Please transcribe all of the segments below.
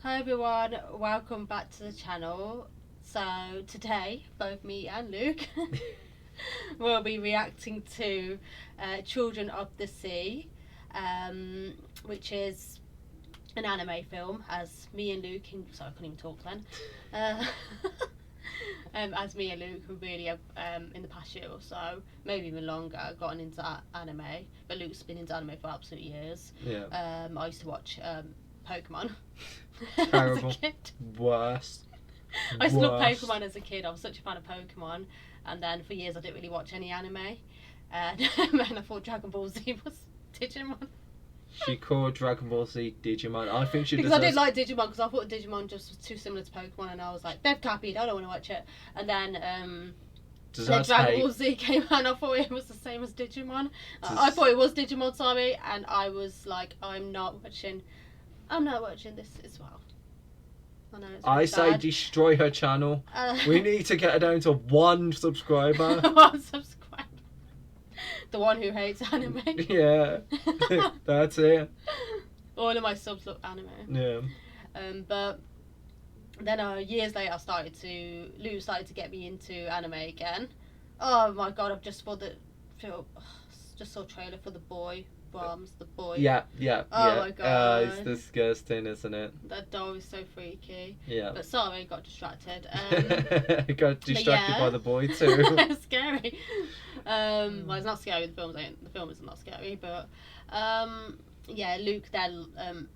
Hi everyone, welcome back to the channel. So today, both me and Luke will be reacting to Children of the Sea, which is an anime film, as me and Luke, sorry I couldn't even talk then, as me and Luke really have in the past year or so, maybe even longer, gotten into anime, but Luke's been into anime for absolute years. Yeah. I used to watch Pokemon. Terrible. As a kid. Worst. I used to love Pokemon as a kid. I was such a fan of Pokemon, and then for years I didn't really watch any anime, and I thought Dragon Ball Z was Digimon. She called Dragon Ball Z Digimon. I think she because I didn't like Digimon because I thought Digimon just was too similar to Pokemon, and I was like, they've copied, I don't want to watch it. And then Dragon Ball Z came out, and I thought it was the same as Digimon. I thought it was Digimon, sorry, and I was like, I'm not watching this as well. I say destroy her channel. We need to get her down to 1 subscriber. 1 subscriber. The one who hates anime. Yeah, that's it. All of my subs look anime. Yeah. But then years later, Lou started to get me into anime again. Oh my god! I've just saw a trailer for The Boy. Bombs, The Boy. Yeah. Oh my god. It's disgusting, isn't it? That doll is so freaky. Yeah. But sorry, got distracted. Got distracted by The Boy too. It's scary. Well, it's not scary. The film is not scary, but yeah, Luke then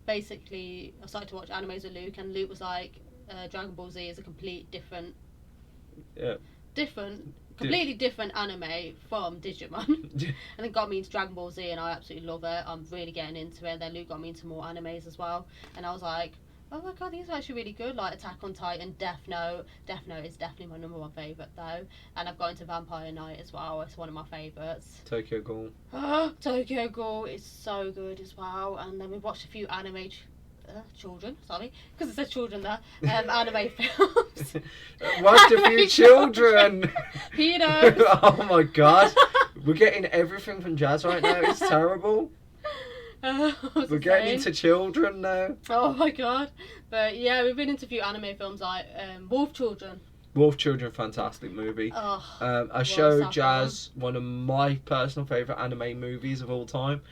basically I started to watch animes with Luke, and Luke was like, Dragon Ball Z is a completely different anime from Digimon. And it got me into Dragon Ball Z, and I absolutely love it. I'm really getting into it. Then Luke got me into more animes as well, and I was like, oh my god, these are actually really good. Like Attack on Titan, Death Note is definitely my #1 favourite though, and I've got into Vampire Knight as well. It's one of my favourites. Tokyo Ghoul. Tokyo Ghoul is so good as well. And then we watched a few children, sorry, because it says children there, anime films. Watched a few children. Pedos. Oh my god, we're getting everything from Jazz right now. It's terrible. We're getting into children now. Oh my god. But yeah, we've been into a few anime films like Wolf Children. Wolf Children, fantastic movie. I showed Jazz one of my personal favourite anime movies of all time,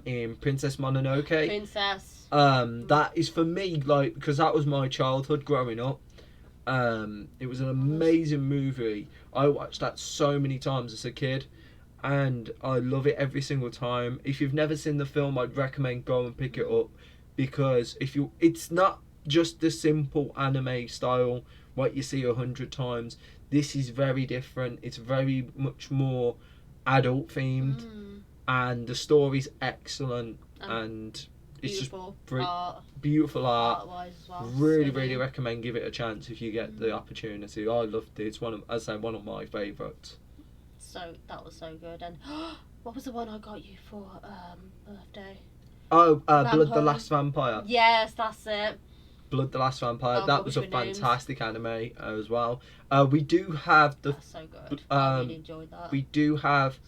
in Princess Mononoke. That is for me, like, because that was my childhood growing up. It was an amazing movie. I watched that so many times as a kid, and I love it every single time. If you've never seen the film, I'd recommend go and pick it up, because it's not just the simple anime style what you see 100 times. This is very different. It's very much more adult themed, and the story's excellent, and it's just beautiful art. As well. Really recommend give it a chance if you get the opportunity. I loved it. It's one of my favourites. So that was so good. And what was the one I got you for birthday? Blood the Last Vampire. Yes, that's it. Blood the Last Vampire. That was a fantastic anime as well. We do have that's so good. I really enjoyed that. We do have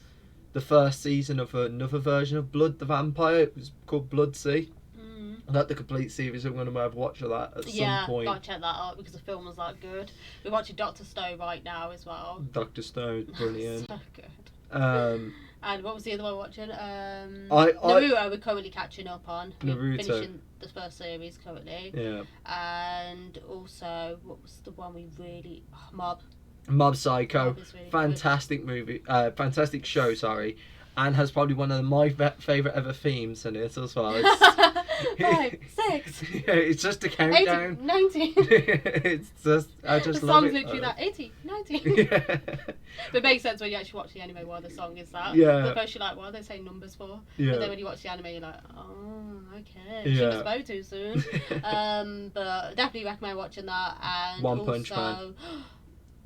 the first season of another version of Blood the Vampire. It was called Blood Sea. Like the complete series. I'm going to have watch of that at some point. Yeah, gotta check that out because the film was that good. We're watching Dr. Stone right now as well. Dr. Stone, brilliant. So good. And what was the other one watching? Naruto we're currently catching up on. We're finishing the first series currently. Yeah. And also, what was the one we really... Mob Psycho. Really fantastic movie. Fantastic show, sorry. And has probably one of my favourite ever themes in it as well. 5, 6. Yeah, it's just a countdown. 80, 90. It's just, I just the love song's it. literally that, 80, 90. Yeah. But it makes sense when you actually watch the anime why the song is that. Yeah. At first you're like, what are they saying numbers for? Yeah. But then when you watch the anime you're like, oh, okay. Yeah. Shouldn't have spoke too soon. But definitely recommend watching that. And One Punch Man.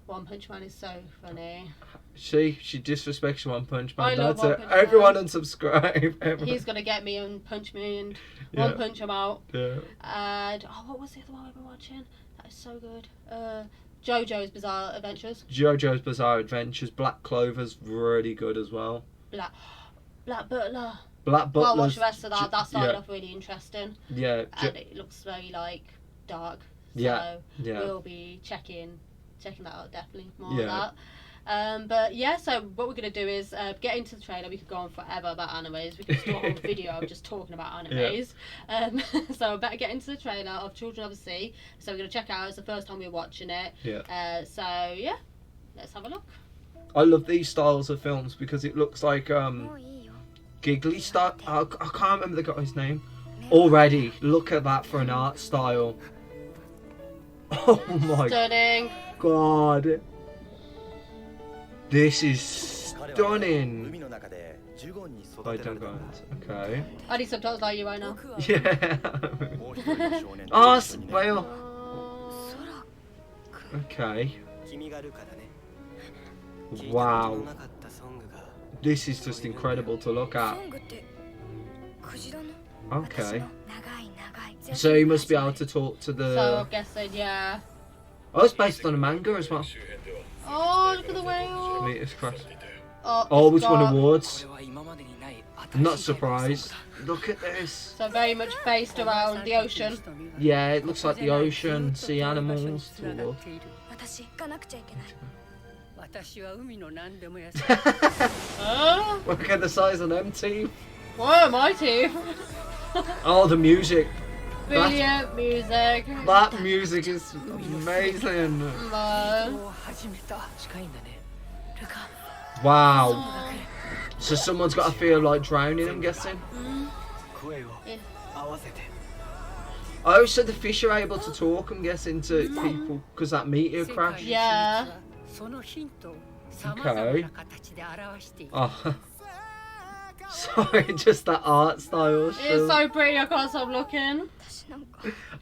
One Punch Man is so funny. She disrespects One Punch Man. I love That's One it. Punch Man. Everyone unsubscribe. Everyone. He's gonna get me and punch me and one punch him out. Yeah. And what was the other one we've been watching? That is so good. JoJo's Bizarre Adventures. JoJo's Bizarre Adventures. Black Clover's really good as well. Black Butler. Black Butler. I'll watch the rest of that. That started off really interesting. Yeah. And it looks very like dark. So yeah. we'll be checking that out definitely more of that. But yeah, so what we're going to do is get into the trailer. We could go on forever about animes. We could do a whole video of just talking about animes. So I better get into the trailer of Children of the Sea. So we're going to check it out. It's the first time we're watching it. So yeah, let's have a look. I love these styles of films because it looks like giggly stuff. I can't remember the guy's name. Already, look at that for an art style. Oh my Stunning. God. This is stunning. I don't go. Okay. I need subtitles like you right now. Yeah. Oh, whale. Okay. Wow. This is just incredible to look at. Okay. So he must be able to talk to the... So I'm guessing, yeah. Oh, it's based on a manga as well. Oh, look at the whale. Meteor's Cross. Oh, Always won awards. I'm not surprised. Look at this. So very much based around the ocean. Yeah, it looks like the ocean, sea animals. Look at the size of them teeth. Whoa, my teeth. Oh, the music. Brilliant music. That music is amazing. Wow. So someone's got to feel like drowning, I'm guessing. Yeah. Oh, so the fish are able to talk, I'm guessing, to people because that meteor crash. Yeah. Okay. Oh. Sorry, just that art style. It's so pretty, I can't stop looking.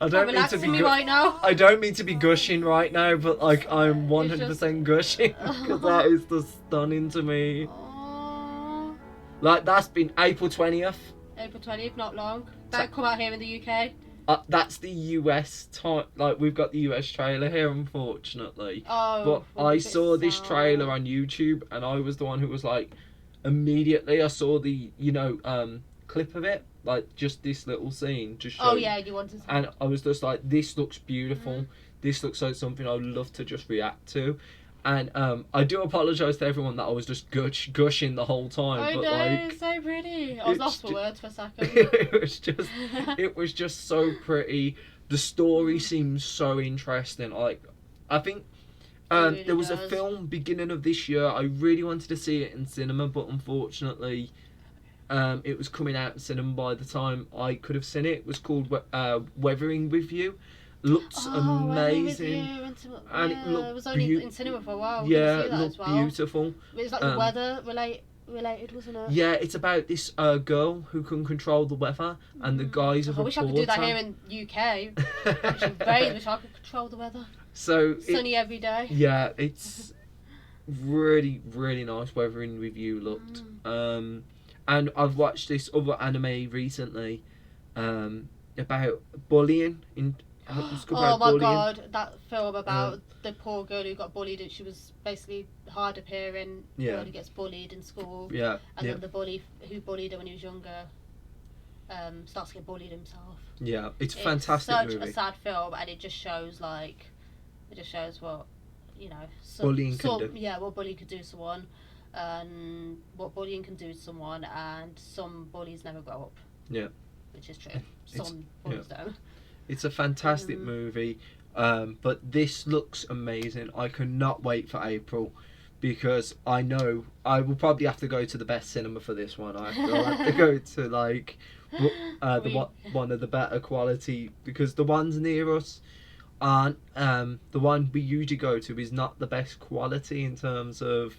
I don't mean to be right now. I don't mean to be gushing right now, but like I'm 100% gushing because that is just stunning to me. Aww. Like that's been April 20th. April 20th, not long. That come out here in the UK. That's the US time. Like we've got the US trailer here, unfortunately. Oh. But I saw this trailer on YouTube, and I was the one who was like, immediately I saw the clip of it, like just this little scene, just showed. Oh yeah, you wanted to. And I was just like, this looks beautiful. This looks like something I would love to just react to. And I do apologise to everyone that I was just gushing the whole time. I but know, like, it's so pretty. I was lost for words for a second. it was just so pretty. The story seems so interesting. Like, I think really there was does. a film beginning of this year. I really wanted to see it in cinema, but unfortunately, it was coming out in cinema by the time I could have seen it. It was called Weathering with You. Looks amazing, and it looked it was only in cinema for a while. Yeah, it looked beautiful. It was like the weather related, wasn't it? Yeah, it's about this girl who can control the weather, and the guy's a reporter. I wish I could do that here in UK. Actually, very wish I could control the weather. So sunny every day. Yeah, it's really, really nice. Weathering with You looked. And I've watched this other anime recently about bullying in. Oh my god, that film about the poor girl who got bullied, and she was basically hard appearing girl who gets bullied in school. Yeah. And then the bully who bullied her when he was younger starts to get bullied himself. Yeah, it's a fantastic movie. Such a sad film, and it just shows what bullying can do. Yeah, what bullying can do to someone, and what bullying can do to someone, and some bullies never grow up. Yeah. Which is true. Some bullies don't. It's a fantastic movie, but this looks amazing. I cannot wait for April, because I know I will probably have to go to the best cinema for this one. I'll have to go to like one of the better quality, because the ones near us aren't. The one we usually go to is not the best quality in terms of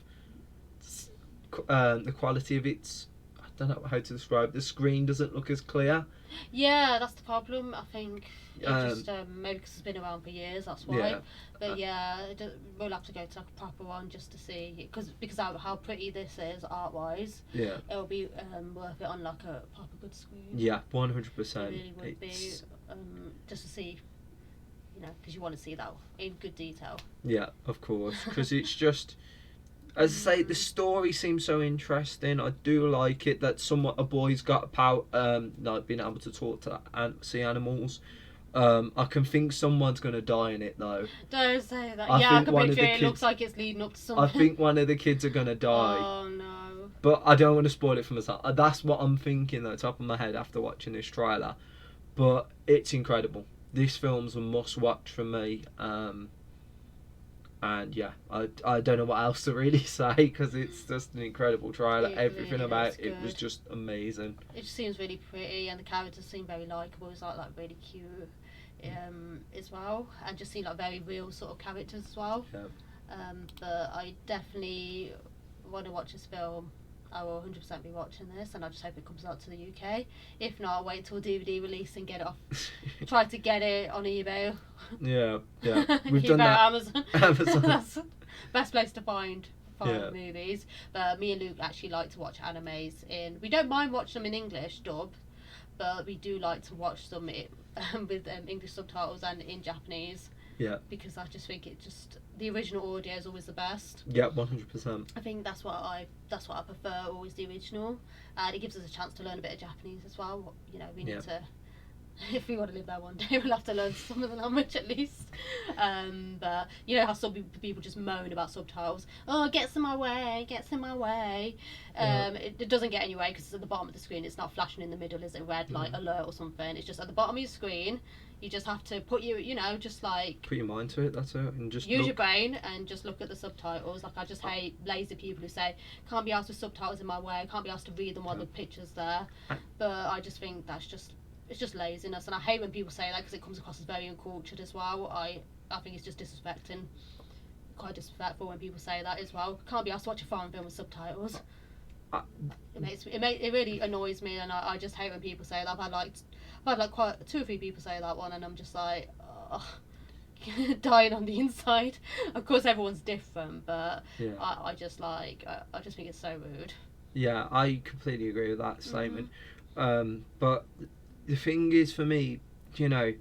the quality of its. I don't know how to describe. The screen doesn't look as clear. Yeah, that's the problem. I think just maybe because it's been around for years. That's why. Yeah. But we'll have to go to like a proper one just to see, because how pretty this is art wise. Yeah. It'll be worth it on like a proper good screen. Yeah, 100%. It really would be just to see, because you want to see that in good detail. Yeah, of course, because it's just. As I say, the story seems so interesting. I do like it that a boy's got power, like being able to talk to sea animals. I can think someone's gonna die in it though. Don't say that. I can picture it. It looks like it's leading up to something. I think one of the kids are gonna die. Oh no. But I don't want to spoil it for myself. That's what I'm thinking at the top of my head after watching this trailer. But it's incredible. This film's a must watch for me. And yeah, I don't know what else to really say because it's just an incredible trailer. Everything about it was just amazing. It just seems really pretty, and the characters seem very likeable. It's like really cute, as well, and just seem like very real sort of characters as well. Yeah. But I definitely want to watch this film. I will 100% be watching this, and I just hope it comes out to the UK. If not, I'll wait till DVD release and get it off. Try to get it on eBay. Yeah. We've done that. Amazon. That's the best place to find foreign Yeah. movies. But me and Luke actually like to watch animes we don't mind watching them in English dub, but we do like to watch them with English subtitles and in Japanese. Yeah. Because I just think the original audio is always the best. Yeah, 100%. I think that's what I prefer, always the original. And it gives us a chance to learn a bit of Japanese as well. You know, we need to, if we want to live there one day, we'll have to learn some of the language at least. But you know how some people just moan about subtitles. Oh, it gets in my way. It doesn't get anyway because it's at the bottom of the screen. It's not flashing in the middle, is it red like alert or something? It's just at the bottom of your screen. You just have to put your mind to it, that's it, and just use your brain and just look at the subtitles. Like I just hate lazy people who say can't be asked with subtitles in my way, can't be asked to read them while the picture's there. But I just think it's just laziness, and I hate when people say that because it comes across as very uncultured as well. I think it's just disrespecting, quite disrespectful when people say that as well. Can't be asked to watch a foreign film with subtitles. It really annoys me, and I just hate when people say that. I've had quite 2 or 3 people say that one, and I'm just like, dying on the inside. Of course, everyone's different, but I just think it's so rude. Yeah, I completely agree with that statement. But the thing is, for me, you know,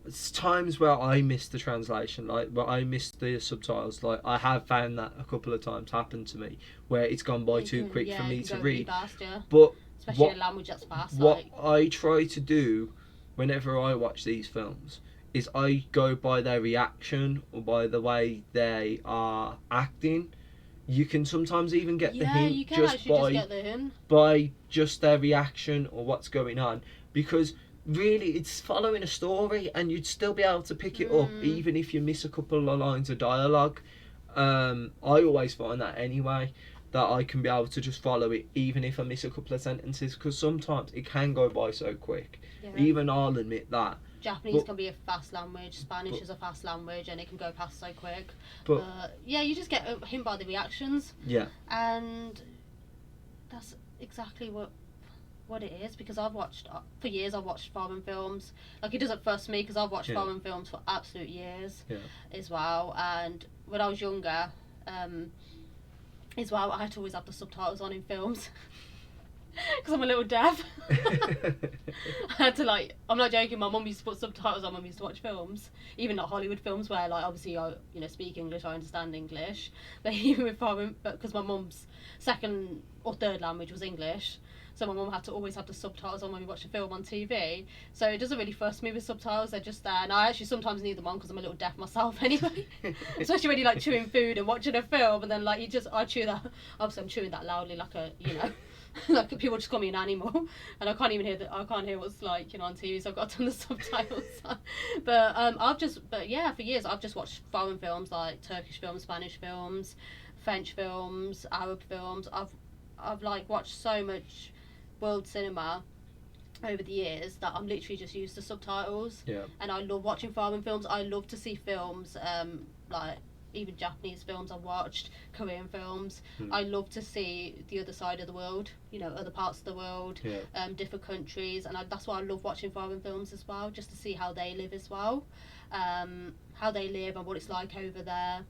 it's times where I miss the translation, like where I miss the subtitles. Like I have found that a couple of times happen to me, where it's gone by too quick for me to read. Really fast, But especially in a language that's fast. What I try to do whenever I watch these films is I go by their reaction or by the way they are acting. You can sometimes even get the hint by just their reaction or what's going on, because really it's following a story and you'd still be able to pick it up even if you miss a couple of lines of dialogue. I always find that anyway, that I can be able to just follow it even if I miss a couple of sentences, because sometimes it can go by so quick. Even I'll admit that. Japanese can be a fast language, Spanish is a fast language, and it can go past so quick. But you just get hit by the reactions. Yeah. And that's exactly what it is, because for years I've watched foreign films. Like, it doesn't fuss me because I've watched foreign films for absolute years as well. And when I was younger, as well, I had to always have the subtitles on in films. Because I'm a little deaf. I had to, I'm not joking, my mum used to put subtitles on when we used to watch films, even not Hollywood films where obviously I speak English, I understand English, but even with foreign, because my mum's second or third language was English, so my mum had to always have the subtitles on when we watch a film on TV. So it doesn't really fuss me with subtitles, they're just there, and I actually sometimes need them on because I'm a little deaf myself anyway. Especially when you're chewing food and watching a film, and then I chew that, obviously I'm chewing that loudly like a, like people just call me an animal, and I can't even hear I can't hear what's on TV, so I've got to turn the subtitles on. But for years I've just watched foreign films, like Turkish films, Spanish films, French films, Arab films. I've watched so much world cinema over the years that I'm literally just used to subtitles. And I love watching foreign films. I love to see films even Japanese films I've watched, Korean films. I love to see the other side of the world, other parts of the world, different countries, and that's why I love watching foreign films as well, just to see how they live as well, how they live and what it's like over there.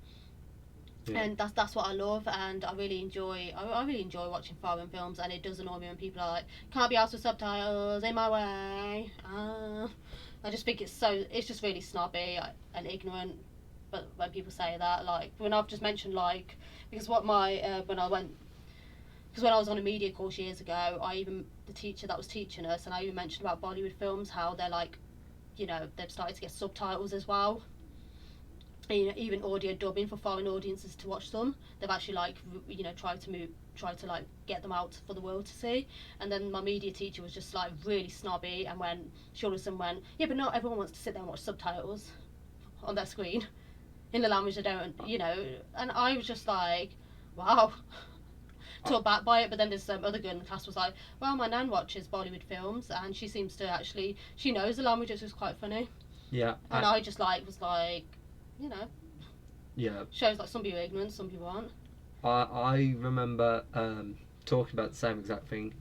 And that's what I love, and I really enjoy watching foreign films. And it does annoy me when people are like, can't be asked with subtitles, in my way. I just think it's just really snobby and ignorant. but when people say that, like when I've just mentioned like because what my when I was on a media course years ago, the teacher that was teaching us, and I even mentioned about Bollywood films, how they're like, you know, they've started to get subtitles as well. And, you know, even audio dubbing for foreign audiences to watch them. They've actually like, you know, tried to like get them out for the world to see. And then my media teacher was just like really snobby, and when she all of a sudden went, yeah, but not everyone wants to sit there and watch subtitles on their screen in the language they don't, you know. And I was just like, wow. Taught back by it. But then this other girl in the class was like, well, my nan watches Bollywood films and she seems to actually, she knows the language, which was quite funny. Yeah. And I just like was like, you know, yeah, shows like some people are ignorant, some people aren't. I remember talking about the same exact thing.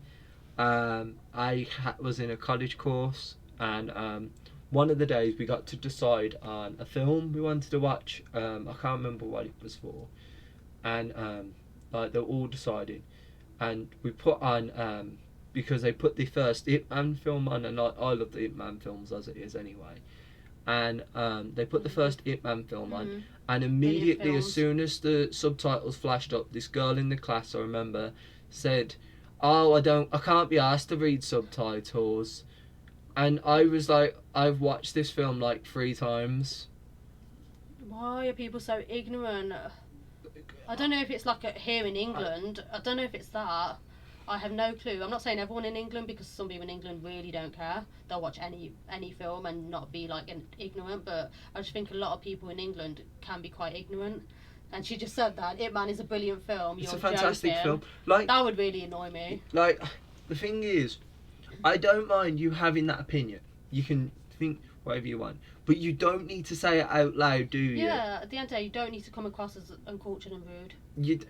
I was in a college course, and one of the days we got to decide on a film we wanted to watch. I can't remember what it was for, and like they're all deciding, and we put on because they put the first Ip Man film on, and I love the Ip Man films as it is anyway, and they put the first Ip Man film on, and immediately as soon as the subtitles flashed up, this girl in the class, I remember, said, oh, I can't be asked to read subtitles. And I was like, I've watched this film like 3 times. Why are people so ignorant? I don't know if it's like here in England. I don't know if it's that. I have no clue. I'm not saying everyone in England, because some people in England really don't care. They'll watch any film and not be like ignorant. But I just think a lot of people in England can be quite ignorant. And she just said that Ip Man is a brilliant film. It's a fantastic film. Like, that would really annoy me. Like, the thing is, I don't mind you having that opinion. You can think whatever you want, but you don't need to say it out loud, do you? Yeah. At the end of the day, you don't need to come across as uncultured and rude.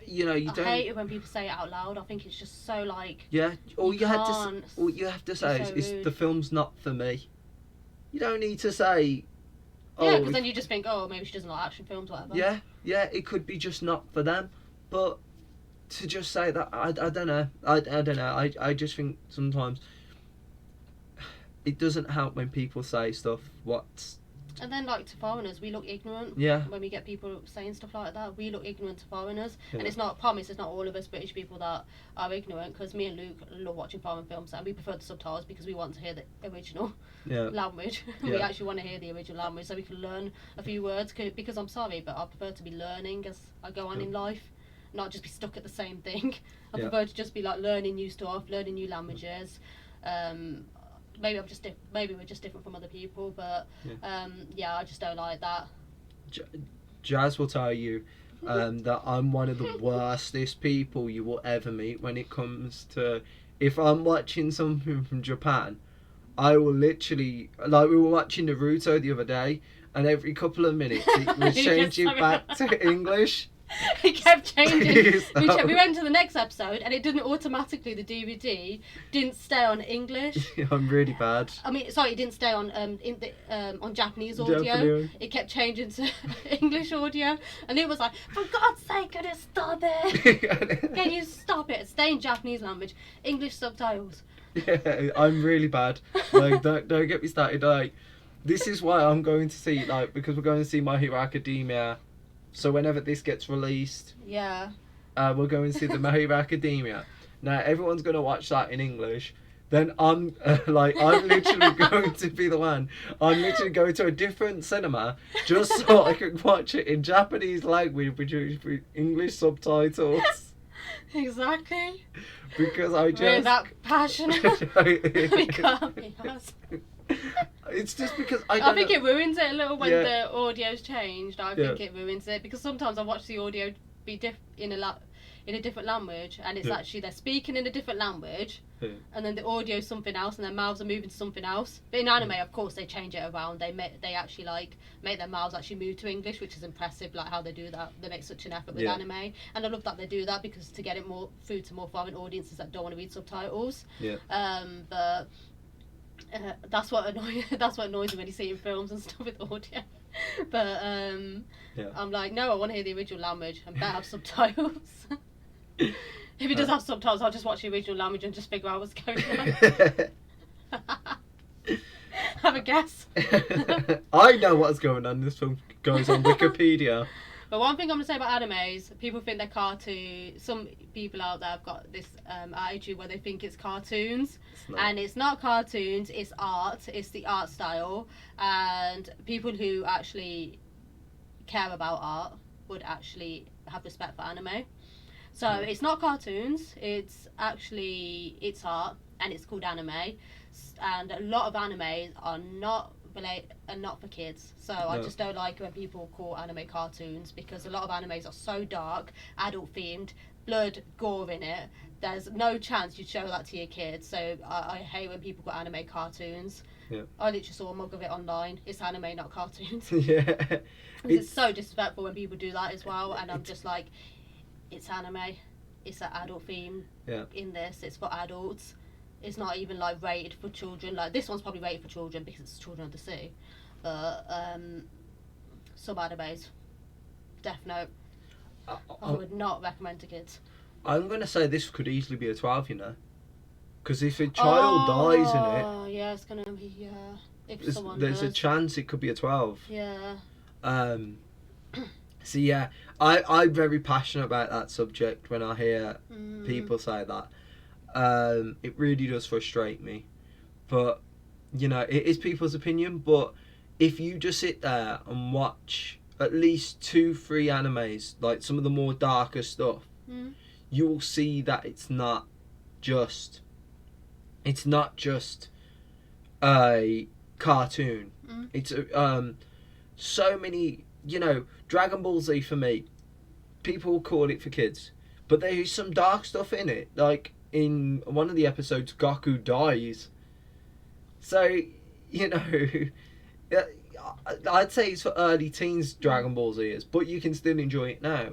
You know, you don't. I hate it when people say it out loud. I think it's just so like. Yeah. All you have to say is the film's not for me. You don't need to say. Yeah, because then you just think, oh, maybe she doesn't like action films, whatever. Yeah, it could be just not for them, but to just say that, I don't know. I don't know. I just think sometimes it doesn't help when people say stuff. And then, like, to foreigners, we look ignorant. Yeah. When we get people saying stuff like that, we look ignorant to foreigners. Yeah. And it's not all of us British people that are ignorant, because me and Luke love watching foreign films, and we prefer the subtitles because we want to hear the original language. We actually want to hear the original language so we can learn a few words, because I'm sorry, but I prefer to be learning as I go on in life, not just be stuck at the same thing. I prefer to just be, like, learning new stuff, learning new languages. Maybe we're just different from other people, but I just don't like that. Jazz will tell you that I'm one of the worstest people you will ever meet when it comes to, if I'm watching something from Japan, I will literally, like, we were watching Naruto the other day, and every couple of minutes it was changing back to English. It kept changing. We went to the next episode, and it didn't automatically. The DVD didn't stay on English. I'm really bad. I mean, sorry, it didn't stay on on Japanese audio. It kept changing to English audio, and it was like, for God's sake, can you stop it? Can you stop it? Stay in Japanese language, English subtitles. Yeah, I'm really bad. Like, don't get me started. Like, this is why I'm going to see, like, because we're going to see My Hero Academia. So whenever this gets released, we're going to see the My Hero Academia. Now everyone's going to watch that in English. Then I'm literally going to be the one. I'm literally going to a different cinema just so I can watch it in Japanese language with English subtitles. Exactly. Because we're that passionate. We can't be asked. It's just because I think it ruins it a little when the audio's changed. I think it ruins it, because sometimes I watch the audio be in a different language, and it's actually they're speaking in a different language, and then the audio's something else, and their mouths are moving to something else. But in anime, of course, they change it around. They actually like make their mouths actually move to English, which is impressive. Like how they do that. They make such an effort with anime, and I love that they do that, because to get it more through to more foreign audiences that don't want to read subtitles. But. That's what annoys me when you see in films and stuff with audio. But I'm like, no, I want to hear the original language and better have subtitles. If it does have subtitles, I'll just watch the original language and just figure out what's going on. Have a guess. I know what's going on. This film goes on Wikipedia. But one thing I'm going to say about animes, people think they're cartoons. Some people out there have got this attitude where they think it's cartoons. And it's not cartoons, it's art. It's the art style. And people who actually care about art would actually have respect for anime. So it's not cartoons, it's art, and it's called anime. And a lot of animes are not for kids, so I just don't like when people call anime cartoons, because a lot of animes are so dark, adult themed, blood, gore in it. There's no chance you'd show that to your kids, so I hate when people call anime cartoons. I literally saw a mug of it online. It's anime, not cartoons. It's so disrespectful when people do that as well, and I'm just like, it's anime, it's an adult theme in this, it's for adults. It's not even like rated for children. Like this one's probably rated for children because it's Children of the Sea. But some animes, Death Note, I would not recommend to kids. I'm gonna say this could easily be a 12, you know, because if a child dies in it, oh yeah, it's gonna be if someone there's does. a chance it could be a 12. Yeah. So yeah, I'm very passionate about that subject when I hear people say that. It really does frustrate me, but you know, it is people's opinion. But if you just sit there and watch at least 2-3 animes, like some of the more darker stuff, you will see that it's not just a cartoon. It's so many, you know, Dragon Ball Z for me, people call it for kids, but there is some dark stuff in it. Like in one of the episodes, Goku dies. So, you know, I'd say it's for early teens, Dragon Ball Z is, but you can still enjoy it now.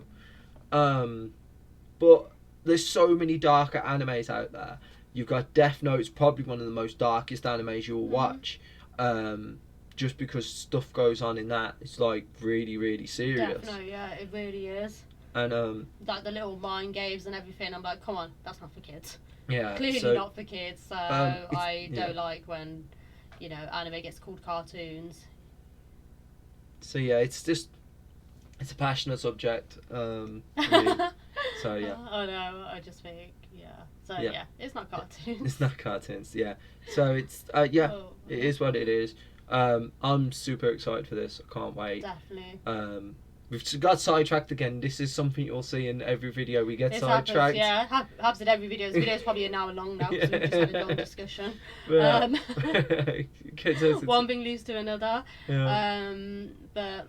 But there's so many darker animes out there. You've got Death Note's probably one of the most darkest animes you'll watch. Just because stuff goes on in that, it's like really, really serious. Definitely, yeah, it really is. And like the little mind games and everything, I'm like, come on, that's not for kids. Yeah, Clearly not for kids. So I don't like when, you know, anime gets called cartoons. So yeah, it's a passionate subject. For me. So yeah. Oh no, I just think So yeah, it's not cartoons. It's not cartoons. Yeah. So it's it is what it is. I'm super excited for this. I can't wait. Definitely. We've got sidetracked again. This is something you'll see in every video we get sidetracked. Happens in every video. This video's probably an hour long now because we just had a long discussion. One thing leads to another. But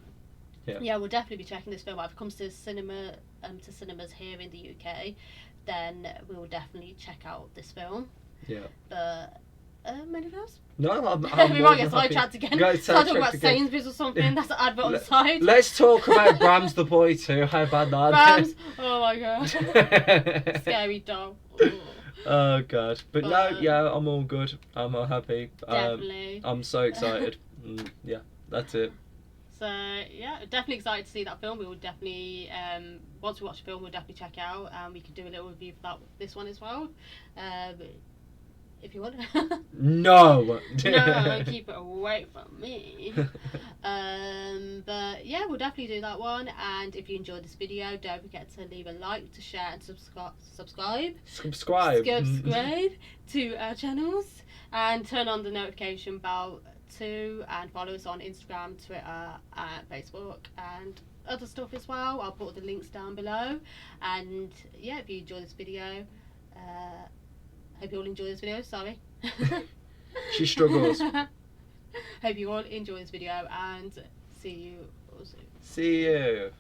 we'll definitely be checking this film out. If it comes to cinemas here in the UK, then we will definitely check out this film. Yeah. But anything else? No, we might get sidetracked again. Start talking about Sainsbury's or something. That's an advert on the side. Let's talk about Bram's the Boy too. How bad that? Brams. Oh my god. Scary dog. Oh god. But no, yeah, I'm all good. I'm all happy. Definitely. I'm so excited. Yeah, that's it. So yeah, definitely excited to see that film. We will definitely once we watch the film, we'll definitely check it out, and we can do a little review for this one as well. If you want. No, keep it away from me. But yeah, we'll definitely do that one. And if you enjoyed this video, don't forget to leave a like, to share, and subscribe to our channels, and turn on the notification bell too, and follow us on Instagram, Twitter, and Facebook, and other stuff as well. I'll put the links down below. And yeah, if you enjoy this video, hope you all enjoy this video. Sorry. She struggles. Hope you all enjoy this video, and see you all soon. See you.